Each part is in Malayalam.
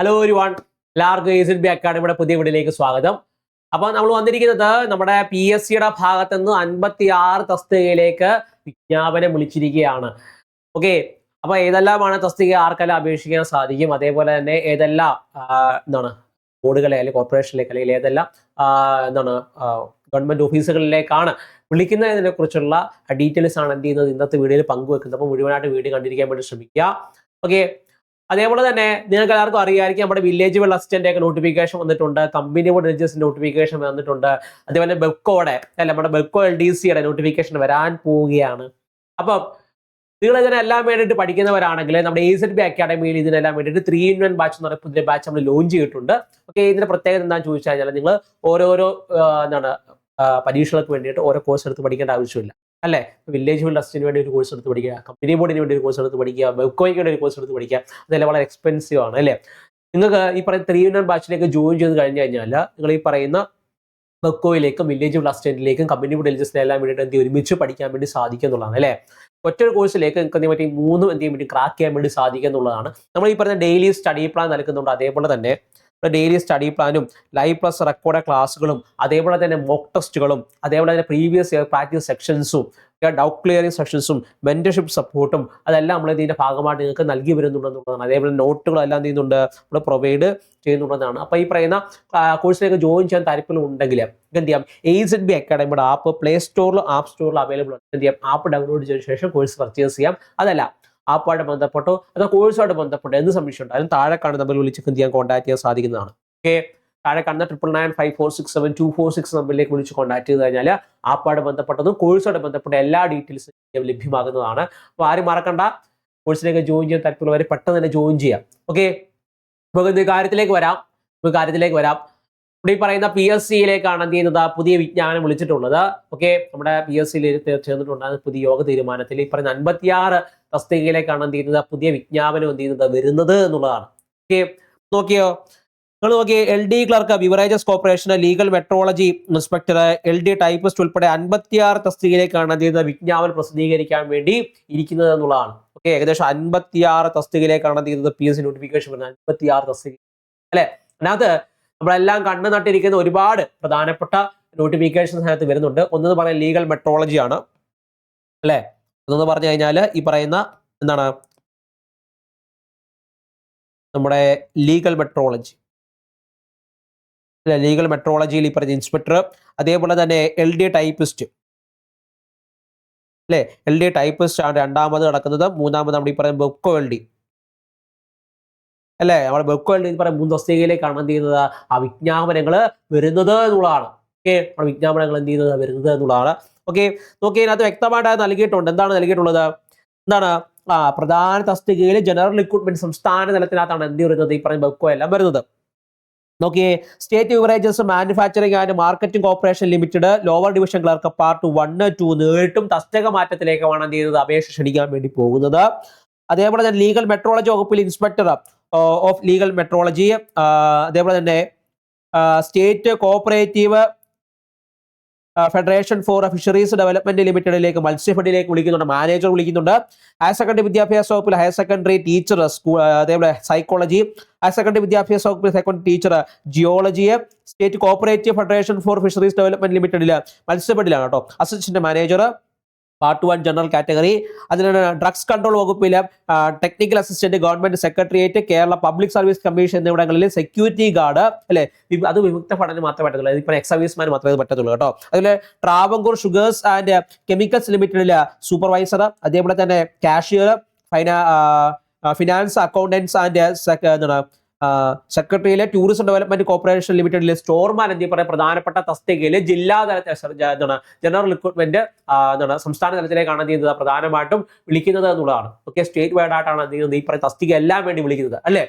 ഹലോ ഒരുവൺ, എല്ലാവർക്കും AZB അക്കാഡമിയുടെ പുതിയ വീഡിയോയിലേക്ക് സ്വാഗതം. അപ്പോൾ നമ്മൾ വന്നിരിക്കുന്നത് നമ്മുടെ PSCയുടെ ഭാഗത്ത് നിന്ന് 56 തസ്തികയിലേക്ക് വിജ്ഞാപനം വിളിച്ചിരിക്കുകയാണ്. ഓക്കെ, അപ്പോൾ ഏതെല്ലാമാണ് തസ്തിക, ആർക്കെല്ലാം അപേക്ഷിക്കാൻ സാധിക്കും, അതേപോലെ തന്നെ ഏതെല്ലാം ബോർഡുകളെ അല്ലെങ്കിൽ കോർപ്പറേഷനിലേക്ക് അല്ലെങ്കിൽ ഏതെല്ലാം ഗവൺമെന്റ് ഓഫീസുകളിലേക്കാണ് വിളിക്കുന്നതിനെ കുറിച്ചുള്ള ഡീറ്റെയിൽസ് ആണ് എന്ത് ചെയ്യുന്നത് ഇന്നത്തെ വീഡിയോയിൽ പങ്കുവെക്കുന്നത്. അപ്പോൾ മുഴുവനായിട്ട് വീഡിയോ കണ്ടിരിക്കാൻ വേണ്ടി ശ്രമിക്കുക. ഓക്കെ, അതേപോലെ തന്നെ നിങ്ങൾക്ക് എല്ലാവർക്കും അറിയാമായിരിക്കും നമ്മുടെ വില്ലേജ് വെൽ അസിസ്റ്റന്റ് ഒക്കെ നോട്ടിഫിക്കേഷൻ വന്നിട്ടുണ്ട്, കമ്പനി ബോർഡ് രജിസ്റ്റർ നോട്ടിഫിക്കേഷൻ വന്നിട്ടുണ്ട്, അതേപോലെ ബെക്കോയുടെ അല്ല നമ്മുടെ ബെക്കോ LDCയുടെ നോട്ടിഫിക്കേഷൻ വരാൻ പോവുകയാണ്. അപ്പം നിങ്ങൾ ഇതിനെല്ലാം വേണ്ടിയിട്ട് പഠിക്കുന്നവരാണെങ്കിൽ നമ്മുടെ AZB അക്കാഡമിയിൽ ഇതിനെല്ലാം വേണ്ടിയിട്ട് 3-in-1 ബാച്ച് എന്ന് പറയുന്ന പുതിയ ബാച്ച് നമ്മൾ ലോഞ്ച് ചെയ്തിട്ടുണ്ട്. ഓക്കെ, ഇതിന്റെ പ്രത്യേകത എന്താണെന്ന് ചോദിച്ചു കഴിഞ്ഞാൽ നിങ്ങൾ ഓരോരോ പരീക്ഷകൾക്ക് വേണ്ടിയിട്ട് ഓരോ കോഴ്സ് എടുത്ത് പഠിക്കേണ്ട ആവശ്യമില്ല അല്ലേ. വില്ലേജ് വെൽ അസിസ്റ്റന്റിന് വേണ്ടി ഒരു കോഴ്സ് എടുത്ത് പഠിക്കുക, കമ്പനി ബോർഡിന് വേണ്ടി ഒരു കോഴ്സ് എടുത്ത് പഠിക്കുക, ബെക്കോയ്ക്ക് വേണ്ടി ഒരു കോഴ്സ് എടുത്ത് പഠിക്കുക, അതെല്ലാം വളരെ എക്സ്പെൻസീവ് ആണ് അല്ലേ. നിങ്ങൾക്ക് ഈ പറയുന്ന 3-in-1 ബാച്ചിലേക്ക് ജോയിൻ ചെയ്ത് കഴിഞ്ഞു കഴിഞ്ഞാൽ നിങ്ങൾ ഈ പറയുന്ന ബെക്കോയിലേക്കും വില്ലേജ് വെൽ അസിസ്റ്റന്റിലേക്കും കമ്പനി ബോർഡ് എലിജിബിലിറ്റി എല്ലാം വേണ്ടിയിട്ട് ഒരുമിച്ച് പഠിക്കാൻ വേണ്ടി സാധിക്കും എന്നുള്ളതാണ് അല്ലേ. ഒറ്റൊരു കോഴ്സിലേക്ക് നിങ്ങൾക്ക് എന്ത് പറ്റി 3 എന്ത് ചെയ്യാൻ വേണ്ടി ക്രാക്ക് ചെയ്യാൻ വേണ്ടി സാധിക്കും എന്നുള്ളതാണ്. നമ്മൾ ഈ പറയുന്ന ഡെയിലി സ്റ്റഡി പ്ലാൻ നൽകുന്നുണ്ട്, അതേപോലെ തന്നെ ഡെയിലി സ്റ്റഡി പ്ലാനും ലൈവ് പ്ലസ് റെക്കോർഡ് ക്ലാസ്സുകളും അതേപോലെ തന്നെ മോക്ക് ടെസ്റ്റുകളും അതേപോലെ തന്നെ പ്രീവിയസ് ഇയർ പ്രാക്ടീസ് സെക്ഷൻസും ഡൗട്ട് ക്ലിയറിംഗ് സെക്ഷൻസും മെന്റർഷിപ്പ് സപ്പോർട്ടും അതെല്ലാം നമ്മൾ ഇതിന്റെ ഭാഗമായിട്ട് നിങ്ങൾക്ക് നൽകി വരുന്നുണ്ടെന്നുള്ളതാണ്. അതേപോലെ നോട്ടുകളെല്ലാം ചെയ്യുന്നുണ്ട്, നമ്മൾ പ്രൊവൈഡ് ചെയ്യുന്നുള്ളതാണ്. അപ്പോൾ ഈ പറയുന്ന കോഴ്സിലേക്ക് ജോയിൻ ചെയ്യാൻ താല്പര്യമുണ്ടെങ്കിൽ എന്ത് ചെയ്യാം, AZB അക്കാഡമിയുടെ ആപ്പ് പ്ലേ സ്റ്റോറിലും ആപ്പ് സ്റ്റോറിലും അവൈലബിൾ ആണ്. എന്ത് ചെയ്യാം, ആപ്പ് ഡൗൺലോഡ് ചെയ്ത ശേഷം കോഴ്സ് പർച്ചേസ് ചെയ്യാം. അതല്ല ആപ്പുമായിട്ട് ബന്ധപ്പെട്ടോ അതോ കോഴ്സുമായിട്ട് ബന്ധപ്പെട്ടോ എന്ത് സംശയം ഉണ്ട് അതിന് താഴെ കാണുന്ന നമ്പർ വിളിച്ച് എന്ത് ചെയ്യാൻ കോൺടാക്ട് ചെയ്യാൻ സാധിക്കുന്നതാണ്. ഓക്കെ, താഴെ കാണുന്ന 9995467246 നമ്പറിലേക്ക് വിളിച്ച് കോൺടാക്ട് ചെയ്ത് കഴിഞ്ഞാൽ ആപ്പുമായിട്ട് ബന്ധപ്പെട്ടതും കോഴ്സുമായിട്ട് ബന്ധപ്പെട്ട എല്ലാ ഡീറ്റെയിൽസും ലഭ്യമാകുന്നതാണ്. അപ്പോൾ ആരും മറക്കണ്ട, കോഴ്സിലേക്ക് ജോയിൻ ചെയ്യാൻ താല്പര്യമുള്ളവർ പെട്ടെന്ന് തന്നെ ജോയിൻ ചെയ്യാം. ഓക്കെ, നമുക്ക് കാര്യത്തിലേക്ക് വരാം. ഇവിടെ ഈ പറയുന്ന PSCയിലേക്കാണ് എന്ത് ചെയ്യുന്നത് പുതിയ വിജ്ഞാപനം വിളിച്ചിട്ടുള്ളത്. ഓക്കെ, നമ്മുടെ PSCയിൽ ചേർന്നിട്ടുണ്ടാകുന്ന പുതിയ യോഗ തീരുമാനത്തിൽ ഈ പറയുന്ന 56 തസ്തികയിലേക്കാണ് എന്ത് ചെയ്യുന്നത് പുതിയ വിജ്ഞാപനം എന്ത് ചെയ്യുന്നത് വരുന്നത് എന്നുള്ളതാണ്. ഓക്കെ, നോക്കിയോ, നിങ്ങൾ നോക്കിയേ, LD clerk, beverages corporation, legal metrology inspector, LD typist ഉൾപ്പെടെ 56 തസ്തികയിലേക്കാണ് എന്ത് ചെയ്യുന്നത് വിജ്ഞാപനം പ്രസിദ്ധീകരിക്കാൻ വേണ്ടി ഇരിക്കുന്നത് എന്നുള്ളതാണ്. ഓക്കെ, ഏകദേശം 56 തസ്തികയിലേക്കാണ് എന്ത് ചെയ്യുന്നത് PSC നോട്ടിഫിക്കേഷൻ വരുന്നത്. 56 തസ്തിക അല്ലെ. അതിനകത്ത് നമ്മളെല്ലാം കണ്ടു നട്ടിരിക്കുന്ന ഒരുപാട് പ്രധാനപ്പെട്ട നോട്ടിഫിക്കേഷൻസ് അതിനകത്ത് വരുന്നുണ്ട്. ഒന്നെന്ന് പറയാൻ ലീഗൽ മെട്രോളജി ആണ് അല്ലെ. ഒന്നെന്ന് പറഞ്ഞു കഴിഞ്ഞാൽ ഈ പറയുന്ന എന്താണ് നമ്മുടെ ലീഗൽ മെട്രോളജിയിൽ ഈ പറഞ്ഞ ഇൻസ്പെക്ടർ, അതേപോലെ തന്നെ LD ടൈപ്പിസ്റ്റ് അല്ലെ. LD ടൈപ്പിസ്റ്റ് ആണ് രണ്ടാമത് നടക്കുന്നത്. മൂന്നാമത് നമ്മുടെ ഈ പറയുന്ന ബെക്കോ LD അല്ലെ. നമ്മുടെ ബെക്കോ LD എന്ന് പറയുന്ന 3 തസ്തികയിലേക്കാണ് എന്ത് ചെയ്യുന്നത് ആ വിജ്ഞാപനങ്ങൾ വരുന്നത് എന്നുള്ളതാണ്. ഓക്കെ, നമ്മുടെ വിജ്ഞാപനങ്ങൾ എന്ത് ചെയ്യുന്നത് വരുന്നത് എന്നുള്ളതാണ്. ഓക്കെ, നോക്കി അതിനകത്ത് വ്യക്തമായിട്ട് നൽകിയിട്ടുണ്ട്. എന്താണ് നൽകിയിട്ടുള്ളത്, എന്താണ് പ്രധാന തസ്തികയിൽ ജനറൽ റിക്രൂട്ട്മെന്റ് സംസ്ഥാന തലത്തിനകത്താണ് എന്ത് വരുന്നത് ഈ പറയുന്ന ബെക്കോ എല്ലാം വരുന്നത്. നോക്കിയേ, state beverages manufacturing and marketing corporation limited lower division clerk part 1, 2 നേരിട്ടും തസ്തിക മാറ്റത്തിലേക്കാണ് എന്ത് ചെയ്യുന്നത് അപേക്ഷ ക്ഷണിക്കാൻ വേണ്ടി പോകുന്നത്. അതേപോലെ തന്നെ ലീഗൽ മെട്രോളജി വകുപ്പിൽ ഇൻസ്പെക്ടർ ഓഫ് ലീഗൽ മെട്രോളജി, അതേപോലെ തന്നെ state cooperative federation for fisheries development ലിമിറ്റഡിലേക്ക് മത്സ്യഫെഡിലേക്ക് വിളിക്കുന്നുണ്ട്, മാനേജർ വിളിക്കുന്നുണ്ട്. ഹയർ സെക്കൻഡറി വിദ്യാഭ്യാസ വകുപ്പിൽ ഹയർ സെക്കൻഡറി ടീച്ചർ, അതേപോലെ സൈക്കോളജി, ഹയർ സെക്കൻഡറി വിദ്യാഭ്യാസ വകുപ്പിൽ secondary teacher geology, state cooperative federation for fisheries development ലിമിറ്റഡിൽ മത്സ്യഫെഡിലാണ് കേട്ടോ assistant manager part 1 general category. അതിനാണ് ഡ്രഗ്സ് കൺട്രോൾ വകുപ്പിൽ technical assistant, government secretariat, Kerala public service commission എന്നിവിടങ്ങളിൽ സെക്യൂരിറ്റി ഗാർഡ് അല്ലെ. അത് വിമുക്ത പഠനം മാത്രമേ പറ്റത്തുള്ളൂ, ഇപ്പൊ എക്സ് സർവീസ്മാൻ മാത്രമേ പറ്റത്തുള്ളൂ കേട്ടോ. അതുപോലെ ട്രാവൻകൂർ ഷുഗേഴ്സ് ആൻഡ് കെമിക്കൽസ് ലിമിറ്റഡിൽ സൂപ്പർവൈസർ, അതേപോലെ തന്നെ കാഷ്യർ, ഫിനാൻസ് അക്കൗണ്ടൻസ് ആൻഡ് സെക്രട്ടറിയിലെ ടൂറിസം ഡെവലപ്മെന്റ് കോർപ്പറേഷൻ ലിമിറ്റഡിലെ സ്റ്റോർമാൻ എന്നീ പറയുന്ന പ്രധാനപ്പെട്ട തസ്തികയിൽ ജില്ലാ തലത്തിൽ ജനറൽ റിക്രൂട്ട്മെന്റ് സംസ്ഥാന തലത്തിലേക്കാണ് എന്ത് ചെയ്യുന്നത് പ്രധാനമായിട്ടും വിളിക്കുന്നത് എന്നുള്ളതാണ്. ഓക്കെ, സ്റ്റേറ്റ് വൈഡ് ആയിട്ടാണ് എന്ത് ചെയ്യുന്നത് ഈ പറയുന്ന തസ്തിക എല്ലാം വേണ്ടി വിളിക്കുന്നത് അല്ലെ.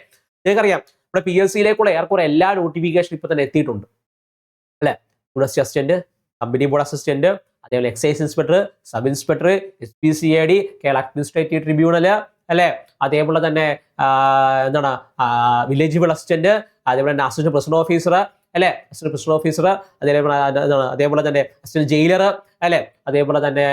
നിങ്ങൾക്കറിയാം നമ്മുടെ PSCയിലേക്കുള്ള ഏറെക്കുറെ എല്ലാ നോട്ടിഫിക്കേഷൻ ഇപ്പൊ തന്നെ എത്തിയിട്ടുണ്ട് അല്ലെ. University assistant, company board assistant, അതേപോലെ excise inspector, sub inspector, SPCAD, Kerala administrative tribunal അല്ലെ. അതേപോലെ തന്നെ വില്ലേജ് വെൽ അസിസ്റ്റന്റ്, അതേപോലെ തന്നെ അസിസ്റ്റന്റ് പ്രസിഡന്റ് ഓഫീസർ അല്ലെ, അസിസ്റ്റന്റ് പ്രസിഡന്റ് ഓഫീസർ, അതേപോലെ തന്നെ അസിസ്റ്റന്റ് ജയിലർ അല്ലെ, അതേപോലെ തന്നെ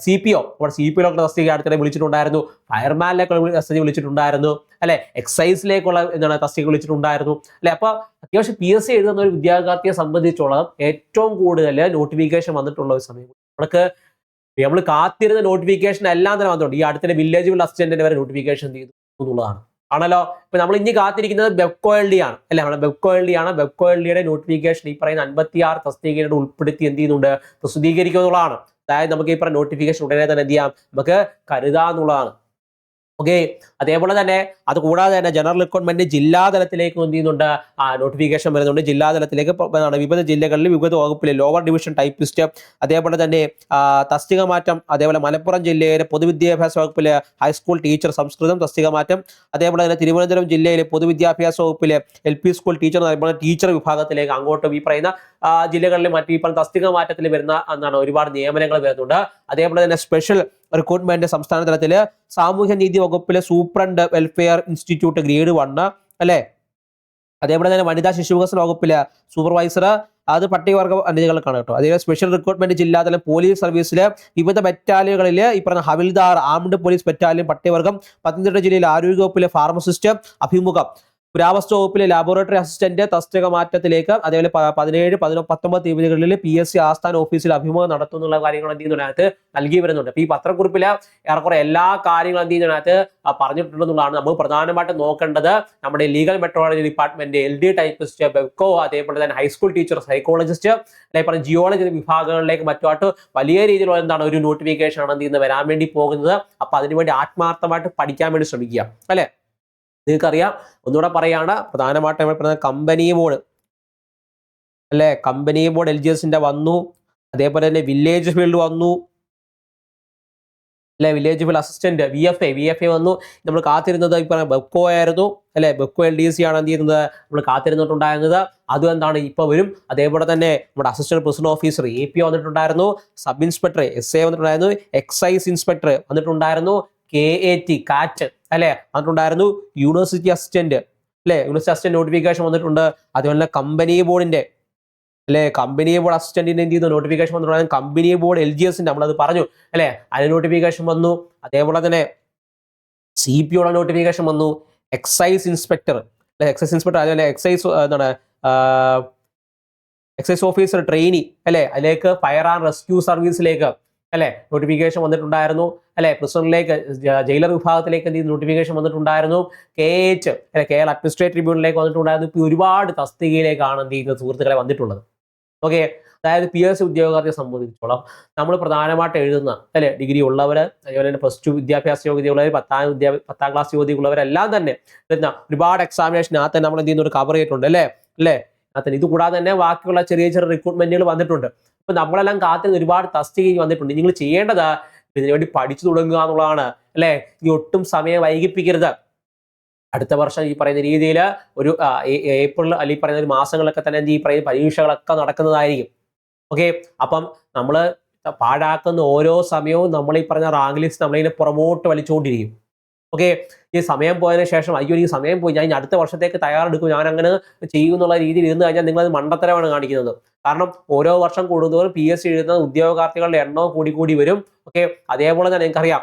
CPO, നമ്മുടെ CPO തസ്തിക അടുത്തിടെ വിളിച്ചിട്ടുണ്ടായിരുന്നു, ഫയർമാനിലേക്കുള്ള തസ്തിക വിളിച്ചിട്ടുണ്ടായിരുന്നു, അല്ലെ, എക്സൈസിലേക്കുള്ള എന്താണ് തസ്തിക വിളിച്ചിട്ടുണ്ടായിരുന്നു, അല്ലെ. അപ്പൊ അത്യാവശ്യം PSC എഴുതുന്ന ഒരു വിദ്യാർത്ഥിയെ സംബന്ധിച്ചോളം ഏറ്റവും കൂടുതൽ നോട്ടിഫിക്കേഷൻ വന്നിട്ടുള്ള ഒരു സമയം. നമ്മൾ കാത്തിരുന്ന നോട്ടിഫിക്കേഷൻ എല്ലാം തന്നെ വന്നിട്ടുണ്ട്. ഈ അടുത്തിടെ വില്ലേജ് അസിസ്റ്റന്റിന്റെ വരെ നോട്ടിഫിക്കേഷൻ ചെയ്തു എന്നുള്ളതാണ് ആണല്ലോ. ഇപ്പൊ നമ്മൾ ഇനി കാത്തിരിക്കുന്നത് ബെപ്കോ LD ആണ്, അല്ലെ. നമ്മുടെ ബെപ്കോ LD ആണ്. ബെപ്കോ LD നോട്ടിഫിക്കേഷൻ ഈ പറയുന്ന 56 തസ്തികയുടെ ഉൾപ്പെടുത്തി എന്ത് ചെയ്യുന്നുണ്ട്, പ്രസിദ്ധീകരിക്കുക എന്നുള്ളതാണ്. അതായത് നമുക്ക് ഈ പറയുന്ന നോട്ടിഫിക്കേഷൻ ഉടനെ തന്നെ എന്ത് ചെയ്യാം, നമുക്ക് കരുതാന്നുള്ളതാണ്. ഓക്കെ. അതേപോലെ തന്നെ അത് കൂടാതെ തന്നെ ജനറൽ റിക്രൂട്ട്മെന്റ് ജില്ലാതലത്തിലേക്ക് എന്ത് ചെയ്യുന്നുണ്ട്, നോട്ടിഫിക്കേഷൻ വരുന്നുണ്ട്. ജില്ലാതലത്തിലേക്ക് വിവിധ ജില്ലകളിൽ വിവിധ വകുപ്പിലെ ലോവർ ഡിവിഷൻ ടൈപ്പിസ്റ്റ്, അതേപോലെ തന്നെ തസ്തിക മാറ്റം, അതേപോലെ മലപ്പുറം ജില്ലയിലെ പൊതുവിദ്യാഭ്യാസ വകുപ്പിലെ ഹൈസ്കൂൾ ടീച്ചർ സംസ്കൃതം തസ്തിക മാറ്റം, അതേപോലെ തന്നെ തിരുവനന്തപുരം ജില്ലയിലെ പൊതുവിദ്യാഭ്യാസ വകുപ്പിലെ LP സ്കൂൾ ടീച്ചർ, അതേപോലെ ടീച്ചർ വിഭാഗത്തിലേക്ക് അങ്ങോട്ടും ഈ പറയുന്ന ജില്ലകളിൽ മറ്റു ഇപ്പോൾ തസ്തിക മാറ്റത്തിൽ വരുന്ന എന്താണ് ഒരുപാട് നിയമനങ്ങൾ വരുന്നുണ്ട്. അതേപോലെ തന്നെ സ്പെഷ്യൽ റിക്രൂട്ട്മെന്റ് സംസ്ഥാന തലത്തിൽ സാമൂഹ്യ നീതി വകുപ്പിലെ സൂപ്രണ്ട് വെൽഫെയർ ഇൻസ്റ്റിറ്റ്യൂട്ട് ഗ്രേഡ് 1, അല്ലെ. അതേപോലെ തന്നെ വനിതാ ശിശുവികസന വകുപ്പിലെ സൂപ്പർവൈസർ, അത് പട്ടികവർഗ അനിതികൾക്കാണ് കേട്ടോ. അതേപോലെ സ്പെഷ്യൽ റിക്രൂട്ട്മെന്റ് ജില്ലാതലം പോലീസ് സർവീസിലെ വിവിധ ബറ്റാലിയനുകളിൽ ഈ പറഞ്ഞ ഹവിൽദാർ, ആംഡ് പോലീസ് ബറ്റാലിയൻ പട്ടികവർഗം, പത്തനംതിട്ട ജില്ലയിലെ ആരോഗ്യ വകുപ്പിലെ ഫാർമസിസ്റ്റ് അഭിമുഖം, പുരാവസ്തു വകുപ്പിലെ ലാബോറട്ടറി അസിസ്റ്റന്റ് തസ്തിക മാറ്റത്തിലേക്ക്, അതേപോലെ 17, 19 തീയതികളിൽ PSC ആസ്ഥാന ഓഫീസിൽ അഭിമുഖം നടത്തുന്നുള്ള കാര്യങ്ങൾ എന്ത് ചെയ്യുന്നതിനകത്ത് നൽകി വരുന്നുണ്ട്. അപ്പൊ ഈ പത്രക്കുറിപ്പിൽ ഏറെക്കുറെ എല്ലാ കാര്യങ്ങളും എന്ത് ചെയ്യുന്നതിനകത്ത് പറഞ്ഞിട്ടുണ്ടെന്നുള്ളതാണ്. നമ്മൾ പ്രധാനമായിട്ടും നോക്കേണ്ടത് നമ്മുടെ legal metrology department, LD typist, Bevco, അതേപോലെ തന്നെ ഹൈസ്കൂൾ ടീച്ചർ, സൈക്കോളജിസ്റ്റ്, അതേപോലെ ജിയോളജി വിഭാഗങ്ങളിലേക്ക് മറ്റുമായിട്ട് വലിയ രീതിയിലുള്ള എന്താണ് ഒരു നോട്ടിഫിക്കേഷൻ ആണ് എന്ത് ചെയ്യുന്നത് വരാൻ വേണ്ടി പോകുന്നത്. അപ്പൊ അതിനുവേണ്ടി ആത്മാർത്ഥമായിട്ട് പഠിക്കാൻ വേണ്ടി ശ്രമിക്കുക, അല്ലെ. നിങ്ങൾക്കറിയാം, ഒന്നുകൂടെ പറയാണ്, പ്രധാനമായിട്ടും പറയുന്നത് കമ്പനി ബോർഡ്, അല്ലെ. കമ്പനി ബോർഡ് LGSന്റെ വന്നു, അതേപോലെ തന്നെ വില്ലേജ് ഫീൽഡ് വന്നു, അല്ലെ. വില്ലേജ് ഫീൽഡ് അസിസ്റ്റന്റ് VFA വന്നു. നമ്മൾ കാത്തിരുന്നത് ഈ പറഞ്ഞ ബെപ്കോ ആയിരുന്നു, അല്ലെ. ബെപ്കോ LDC ആണ് എന്ത് ചെയ്യുന്നത് നമ്മൾ കാത്തിരുന്നിട്ടുണ്ടായിരുന്നത്. അതും എന്താണ് ഇപ്പൊ വരും. അതേപോലെ തന്നെ നമ്മുടെ അസിസ്റ്റന്റ് പ്രിസൺ ഓഫീസർ AP വന്നിട്ടുണ്ടായിരുന്നു, സബ് ഇൻസ്പെക്ടർ SA വന്നിട്ടുണ്ടായിരുന്നു, എക്സൈസ് ഇൻസ്പെക്ടർ വന്നിട്ടുണ്ടായിരുന്നു, കാറ്റ്, അല്ലെ, വന്നിട്ടുണ്ടായിരുന്നു, യൂണിവേഴ്സിറ്റി അസിസ്റ്റന്റ്, അല്ലെ. യൂണിവേഴ്സിറ്റി അസിസ്റ്റന്റ് നോട്ടിഫിക്കേഷൻ വന്നിട്ടുണ്ട്. അതുപോലെ കമ്പനി ബോർഡിന്റെ, അല്ലെ, കമ്പനി ബോർഡ് അസിസ്റ്റന്റിന്റെ എന്ത് ചെയ്യുന്നു നോട്ടിഫിക്കേഷൻ വന്നിട്ടുണ്ടായിരുന്നു. കമ്പനി ബോർഡ് LGSന്റെ നമ്മളത് പറഞ്ഞു, അല്ലെ, അതിന് നോട്ടിഫിക്കേഷൻ വന്നു. അതേപോലെ തന്നെ CPOയുടെ നോട്ടിഫിക്കേഷൻ വന്നു, എക്സൈസ് ഇൻസ്പെക്ടർ, അല്ലെ, എക്സൈസ് ഇൻസ്പെക്ടർ, അതുപോലെ എക്സൈസ് എന്താണ് എക്സൈസ് ഓഫീസർ ട്രെയിനി, അല്ലെ, അതിലേക്ക് ഫയർ ആൻഡ് റെസ്ക്യൂ സർവീസിലേക്ക്, അല്ലെ, നോട്ടിഫിക്കേഷൻ വന്നിട്ടുണ്ടായിരുന്നു, അല്ലെ. പ്രിസണിലേക്ക് ജയിലർ വിഭാഗത്തിലേക്ക് എന്ത് നോട്ടിഫിക്കേഷൻ വന്നിട്ടുണ്ടായിരുന്നു. KH, അല്ലെ, കേരള അഡ്മിനിസ്ട്രേറ്റീവ് ട്രിബ്യൂണലിലേക്ക് വന്നിട്ടുണ്ടായിരുന്നു. ഇപ്പൊ ഒരുപാട് തസ്തികയിലേക്കാണ് എന്ത് ചെയ്യുന്നത് സുഹൃത്തുക്കളെ വന്നിട്ടുള്ളത്. ഓക്കെ. അതായത് PSC ഉദ്യോഗാർത്ഥിയെ സംബന്ധിച്ചോളം നമ്മൾ പ്രധാനമായിട്ട് എഴുതുന്ന, അല്ലെ, ഡിഗ്രി ഉള്ളവര്, അതുപോലെ തന്നെ +2 വിദ്യാഭ്യാസ യോഗ്യതയുള്ളവർ, 10ാം ക്ലാസ് യോഗ്യതയുള്ളവരെല്ലാം തന്നെ വരുന്ന ഒരുപാട് എക്സാമിനേഷനകത്ത് നമ്മൾ എന്ത് ചെയ്യുന്ന ഒരു കവർ ചെയ്തിട്ടുണ്ട്, അല്ലെ. ഇത് കൂടാതെ തന്നെ ബാക്കിയുള്ള ചെറിയ ചെറിയ റിക്രൂട്ട്മെന്റുകൾ വന്നിട്ടുണ്ട്. അപ്പൊ നമ്മളെല്ലാം കാത്തിരുന്ന ഒരുപാട് തസ്തിക വന്നിട്ടുണ്ട്. നിങ്ങൾ ചെയ്യേണ്ടത് ഇതിനുവേണ്ടി പഠിച്ചു തുടങ്ങുക എന്നുള്ളതാണ്, അല്ലെ. ഇനി ഒട്ടും സമയം വൈകിപ്പിക്കരുത്. അടുത്ത വർഷം ഈ പറയുന്ന രീതിയിൽ ഒരു ഏപ്രിൽ അല്ലെങ്കിൽ പറയുന്ന ഒരു മാസങ്ങളൊക്കെ തന്നെ ഈ പറയുന്ന പരീക്ഷകളൊക്കെ നടക്കുന്നതായിരിക്കും. ഓക്കെ. അപ്പം നമ്മൾ പാഴാക്കുന്ന ഓരോ സമയവും നമ്മൾ ഈ പറഞ്ഞ റാങ്ക് ലിസ്റ്റ് നമ്മളിങ്ങനെ പുറമോട്ട് വലിച്ചുകൊണ്ടിരിക്കും. ഓക്കെ. ഈ സമയം പോയതിനു ശേഷം അയ്യോ ഈ സമയം പോയി, ഞാൻ അടുത്ത വർഷത്തേക്ക് തയ്യാറെടുക്കും, ഞാൻ അങ്ങനെ ചെയ്യും എന്നുള്ള രീതിയിൽ ഇരുന്ന് കഴിഞ്ഞാൽ നിങ്ങളത് മണ്ടത്തരമാണ് കാണിക്കുന്നത്. കാരണം ഓരോ വർഷം കൂടുന്നതോറും PSC എഴുതുന്ന ഉദ്യോഗാർത്ഥികളുടെ എണ്ണവും കൂടി വരും. ഓക്കെ. അതേപോലെ തന്നെ നിങ്ങൾക്കറിയാം,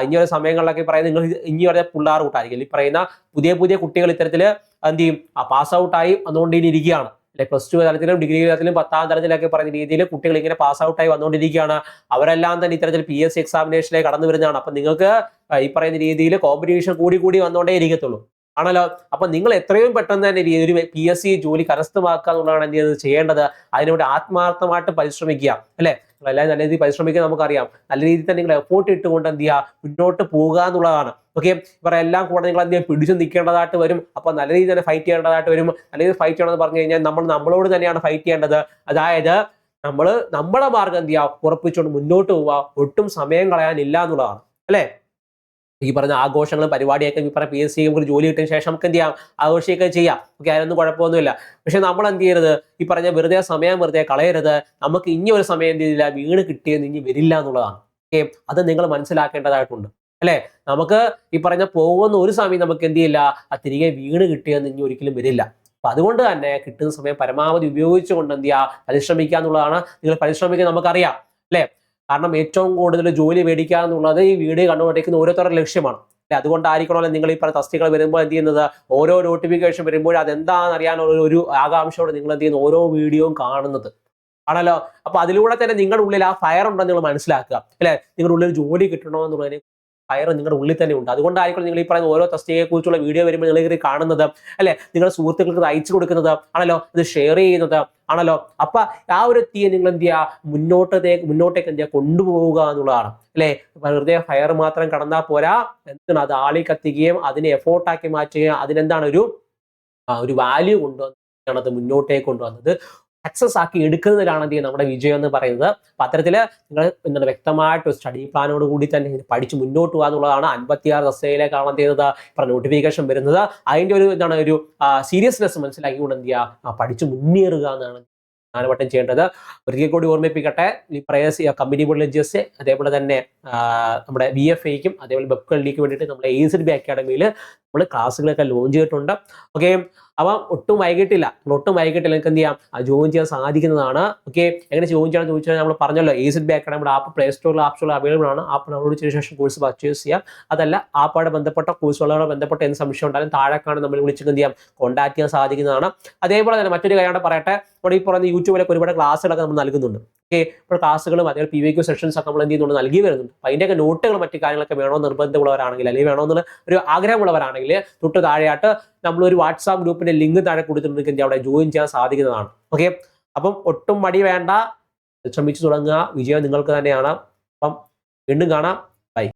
ഇനി ഒരു സമയങ്ങളിലൊക്കെ പറയുന്നത് നിങ്ങൾ ഇനി വരെ പിള്ളേർ കൂട്ടായിരിക്കും. ഈ പറയുന്ന പുതിയ കുട്ടികൾ ഇത്തരത്തിൽ എന്ത് ചെയ്യും, പാസ് ഔട്ടായി വന്നുകൊണ്ട് ഇനി ഇരിക്കുകയാണ്, അല്ലെ. +2 തലത്തിലും ഡിഗ്രി തലത്തിലും 10ാം തലത്തിലൊക്കെ പറയുന്ന രീതിയിൽ കുട്ടികൾ ഇങ്ങനെ പാസ് ഔട്ടായി വന്നുകൊണ്ടിരിക്കുകയാണ്. അവരെല്ലാം തന്നെ ഇത്തരത്തിൽ PSC എക്സാമിനേഷനിലേക്ക് കടന്നു വരുന്നതാണ്. അപ്പൊ നിങ്ങൾക്ക് ഈ പറയുന്ന രീതിയിൽ കോമ്പറ്റീഷൻ കൂടി വന്നുകൊണ്ടേ ഇരിക്കത്തുള്ളൂ, ആണല്ലോ. അപ്പൊ നിങ്ങൾ എത്രയും പെട്ടെന്ന് തന്നെ ഒരു PSC ജോലി കരസ്ഥമാക്കുക എന്നുള്ളതാണ് എന്ത് ചെയ്യുന്നത് ചെയ്യേണ്ടത്. അതിനുവേണ്ടി ആത്മാർത്ഥമായിട്ട് പരിശ്രമിക്കുക, അല്ലെ. എല്ലാവരും നല്ല രീതിയിൽ പരിശ്രമിക്കുക, നമുക്കറിയാം. നല്ല രീതിയിൽ തന്നെ നിങ്ങൾ എഫോർട്ട് ഇട്ടുകൊണ്ട് എന്ത് ചെയ്യുക, മുന്നോട്ട് പോകുക എന്നുള്ളതാണ്. ഓക്കെ. ഇവരെ എല്ലാം കൂടെ നിങ്ങൾ എന്ത് ചെയ്യുക, പിടിച്ചു നിൽക്കേണ്ടതായിട്ട് വരും. അപ്പൊ നല്ല രീതിയിൽ തന്നെ ഫൈറ്റ് ചെയ്യേണ്ടതായിട്ട് വരും. നല്ല രീതിയിൽ ഫൈറ്റ് ചെയ്യണമെന്ന് പറഞ്ഞു കഴിഞ്ഞാൽ നമ്മളോട് തന്നെയാണ് ഫൈറ്റ് ചെയ്യേണ്ടത്. അതായത് നമ്മുടെ മാർഗം എന്ത് ചെയ്യുക, ഉറപ്പിച്ചുകൊണ്ട് മുന്നോട്ട് പോവുക, ഒട്ടും സമയം കളയാനില്ല എന്നുള്ളതാണ്, അല്ലെ. ഈ പറഞ്ഞ ആഘോഷങ്ങളും പരിപാടിയൊക്കെ ഈ പറഞ്ഞ PSC ഒരു ജോലി കിട്ടിയതിന് ശേഷം നമുക്ക് എന്ത് ചെയ്യാം, ആഘോഷിക്കുകയൊക്കെ ചെയ്യാം. ഓക്കെ. അതിനൊന്നും കുഴപ്പമൊന്നുമില്ല. പക്ഷെ നമ്മൾ എന്ത് ചെയ്യരുത്, ഈ പറഞ്ഞ സമയം വെറുതെ കളയരുത്. നമുക്ക് ഇനി ഒരു സമയം എന്ത് ചെയ്യില്ല, വീണ് കിട്ടിയെന്ന് ഇനി വരില്ല എന്നുള്ളതാണ്. ഓക്കെ. അത് നിങ്ങൾ മനസ്സിലാക്കേണ്ടതായിട്ടുണ്ട്, അല്ലെ. നമുക്ക് ഈ പറഞ്ഞ പോകുന്ന ഒരു സമയം നമുക്ക് എന്ത് ചെയ്യില്ല, തിരികെ വീണ് കിട്ടിയെന്ന് ഇനി ഒരിക്കലും വരില്ല. അപ്പൊ അതുകൊണ്ട് തന്നെ കിട്ടുന്ന സമയം പരമാവധി ഉപയോഗിച്ചുകൊണ്ട് എന്ത് ചെയ്യുക, പരിശ്രമിക്കുക എന്നുള്ളതാണ്. നിങ്ങൾ പരിശ്രമിക്കുക, നമുക്കറിയാം, അല്ലെ. കാരണം ഏറ്റവും കൂടുതൽ ജോലി മേടിക്കുക എന്നുള്ളത് ഈ വീഡിയോ കണ്ടുകൊണ്ടിരിക്കുന്ന ഓരോരുത്തരുടെ ലക്ഷ്യമാണ്. അല്ലെ, അതുകൊണ്ടായിരിക്കണമല്ലോ നിങ്ങൾ ഈ പറഞ്ഞ തസ്തികകൾ വരുമ്പോൾ എന്ത് ചെയ്യുന്നത്, ഓരോ നോട്ടിഫിക്കേഷൻ വരുമ്പോൾ അതെന്താണെന്ന് അറിയാനുള്ള ഒരു ആകാംക്ഷയോടെ നിങ്ങൾ എന്ത് ചെയ്യുന്നു, ഓരോ വീഡിയോയും കാണുന്നത് ആണല്ലോ. അപ്പൊ അതിലൂടെ തന്നെ നിങ്ങളുടെ ഉള്ളിൽ ആ ഫയർ ഉണ്ടെന്ന് നിങ്ങൾ മനസ്സിലാക്കുക. അല്ലെ, നിങ്ങളുടെ ഉള്ളിൽ ജോലി കിട്ടണമെന്നുള്ളതിന് ഫയർ നിങ്ങളുടെ ഉള്ളിൽ തന്നെ ഉണ്ട്. അതുകൊണ്ടായിരിക്കും നിങ്ങൾ ഈ പറയുന്ന ഓരോ തസ്തികയെ കുറിച്ചുള്ള വീഡിയോ വരുമ്പോൾ നിങ്ങൾ ഇത് കാണുന്നത്, അല്ലെ, നിങ്ങളുടെ സുഹൃത്തുക്കൾക്ക് അയച്ചു കൊടുക്കുന്നത് ആണല്ലോ, ഇത് ഷെയർ ചെയ്യുന്നത് ആണല്ലോ. അപ്പൊ ആ ഒരു തീയെ നിങ്ങൾ എന്ത് ചെയ്യുക, മുന്നോട്ടേക്ക് എന്ത് ചെയ്യുക, കൊണ്ടുപോവുക എന്നുള്ളതാണ്. അല്ലെ, വെറുതെ ഫയർ മാത്രം കടന്നാൽ പോരാ, എന്താണ് അത് ആളി കത്തിക്കുകയും അതിനെ എഫോർട്ടാക്കി മാറ്റുകയും അതിനെന്താണ് ഒരു വാല്യൂ കൊണ്ടുവന്നാണ് അത് മുന്നോട്ടേക്ക് കൊണ്ടുവന്നത്. സക്സസ് ആക്കി എടുക്കുന്നതിലാണ് എന്ത് ചെയ്യുക നമ്മുടെ വിജയം എന്ന് പറയുന്നത്. അപ്പൊ അത്തരത്തില് നിങ്ങൾ എന്താണ് വ്യക്തമായിട്ട് സ്റ്റഡി പ്ലാനോട് കൂടി തന്നെ പഠിച്ച് മുന്നോട്ട് പോകുക എന്നുള്ളതാണ്. 56 തസ്തികയിലേക്കാണ് എന്ത് ചെയ്യുന്നത് ഇപ്പൊ നോട്ടിഫിക്കേഷൻ വരുന്നത്. അതിന്റെ ഒരു സീരിയസ്നെസ് മനസ്സിലാക്കിക്കൊണ്ട് എന്ത് ചെയ്യുക, പഠിച്ച് മുന്നേറുക എന്നാണ് പ്രധാനമായിട്ടും ചെയ്യേണ്ടത്. ഒരിക്കൽ കൂടി ഓർമ്മിപ്പിക്കട്ടെ, ഈ കമ്പനി ബോർഡ് ലെഡ്ജേഴ്സ് അതേപോലെ തന്നെ നമ്മുടെ VFAയ്ക്കും അതേപോലെ വെബ്കൾഡിക്ക് വേണ്ടിയിട്ട് നമ്മുടെ AZB അക്കാഡമിയിൽ നമ്മൾ ക്ലാസ്സുകളൊക്കെ ലോഞ്ച് ചെയ്തിട്ടുണ്ട്. ഓക്കെ, അപ്പം ഒട്ടും വൈകിട്ടില്ല നിങ്ങൾക്ക് എന്ത് ചെയ്യാം, ജോയിൻ ചെയ്യാൻ സാധിക്കുന്നതാണ്. ഓക്കെ, എങ്ങനെ ജോയിൻ ചെയ്യാൻ ചോദിച്ചാൽ നമ്മൾ പറഞ്ഞല്ലോ, AZB അക്കാഡമിയുടെ ആപ്പ് പ്ലേ സ്റ്റോറിൽ ആപ്പ് സ്റ്റോറിൽ അവൈലബിൾ ആണ്. ആപ്പ് ഡൗൺലോഡ് ചെയ്ത ശേഷം കോഴ്സ് പർച്ചേസ് ചെയ്യാം. അതല്ല ആപ്പുമായി ബന്ധപ്പെട്ട കോഴ്സുകളോട് ബന്ധപ്പെട്ട എന്ത് സംശയം ഉണ്ടായാലും താഴെ കാണും നമ്മൾ വിളിച്ചിട്ട് എന്ത് ചെയ്യാം, കോൺടാക്ട് ചെയ്യാൻ സാധിക്കുന്നതാണ്. അതേപോലെ തന്നെ മറ്റൊരു കാര്യം പറയട്ടെ, നമ്മുടെ ഈ പറയുന്ന യൂട്യൂബിലൊക്കെ ഒരുപാട് ക്ലാസ്സുകളൊക്കെ നമ്മൾ നൽകുന്നുണ്ട്. ഓക്കെ, ഇപ്പോൾ ക്ലാസ്സുകളും അതേപോലെ PVQ സെഷൻസ് ഒക്കെ നമ്മൾ എന്ത് ചെയ്യുന്നുണ്ട്, നൽകി വരുന്നുണ്ട്. അപ്പൊ അതിൻ്റെയൊക്കെ നോട്ടുകൾ മറ്റു കാര്യങ്ങളൊക്കെ വേണമെന്ന് നിർബന്ധമുള്ളവരാണെങ്കിൽ, അല്ലെങ്കിൽ വേണമെന്നുള്ള ഒരു ആഗ്രഹമുള്ളവരാണെങ്കിൽ തൊട്ട് താഴെയായിട്ട് നമ്മളൊരു വാട്സാപ്പ് ഗ്രൂപ്പിന്റെ ലിങ്ക് താഴെ കൊടുത്തിട്ടുണ്ടെങ്കിൽ അവിടെ ജോയിൻ ചെയ്യാൻ സാധിക്കുന്നതാണ്. ഓക്കെ, അപ്പം ഒട്ടും മടി വേണ്ട, ശ്രമിച്ചു തുടങ്ങുക, വിജയം നിങ്ങൾക്ക് തന്നെയാണ്. അപ്പം വീണ്ടും കാണാം. ബൈ.